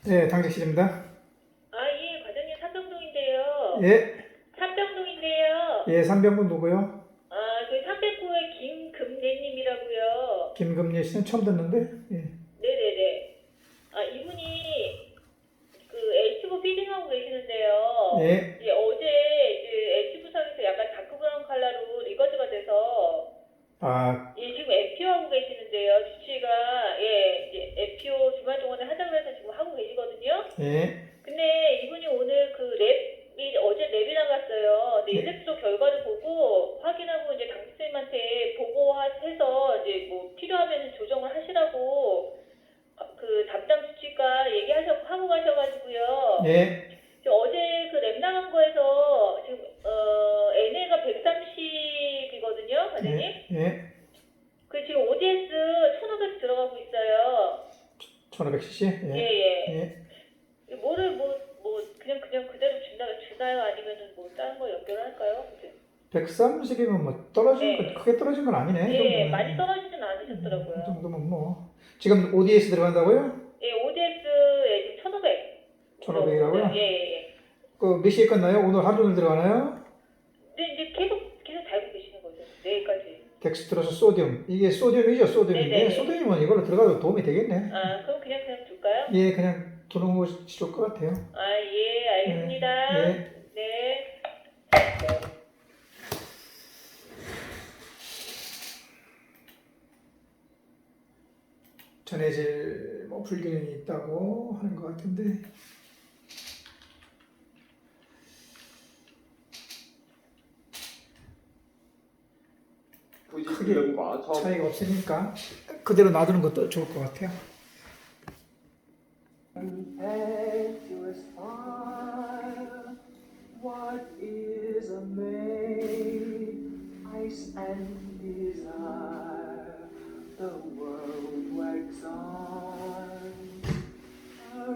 네, 당직실입니다. 예, 과장님 삼병동인데요. 예, 삼병동인데요. 예, 3병분 누구요? 저희 309의 김금래님이라고요. 김금리 씨는 처음 듣는데, 예, 네네네. 이분이 그 H5 피딩하고 계시는데요. 예, 어제 H부상에서 약간 다크 브라운 컬러로 리버드가 돼서 아, 지금 FPO 하고 계시는데요. 주치의가 이제 FPO 주말 동안에 하자고 해서 지금 하고 계시거든요. 예, 근데 이분이 오늘 그 랩이 어제 랩이 나갔어요. 근데 예. 일렉트로 결과를 보고 확인하고 이제 당직생님한테 보고해서 이제 뭐 필요하면 조정을 하시라고 그 담당 주치가 하고 가셔가지고요. 예, 어제 그 랩 나간 거에서 지금 NA가 130이거든요, 과장님. 예, 예, 그 지금 ODS 1500 들어가고 있어요. 1500cc, 예, 예, 예. 예. 뭐를 그냥 그대로 주나요? 아니면은 뭐 다른 거 연결할까요? 130이면 뭐 떨어진 건, 예. 크게 떨어진 건 아니네, 이 예, 정도면. 많이 떨어지진 이 않으셨더라고요. 정도면 뭐. 지금 ODS 들어간다고요? 예, ODS에 지금 1500. 1500이라고요? 예, 예, 예. 몇 시에 끝나요? 오늘 하루 종일 들어가나요? 근데 이제 계속 달고 계시는 거죠. 내일까지. 덱스트로스 소듐. 이게 소듐이죠, 소듐인데. 네네네. 소듐이면 이걸로 들어가도 도움이 되겠네. 그럼 그냥 둘까요? 예, 그냥 두는 것이 좋을 것 같아요. 예, 알겠습니다. 예. 네. 전해질 뭐 불균형이 있다고 하는 것 같은데 크게 차이가 없으니까 그대로 놔두는 것도 좋을 것 같아요. Impetuous fire, what is a maid? Ice and desire, the world wags on. A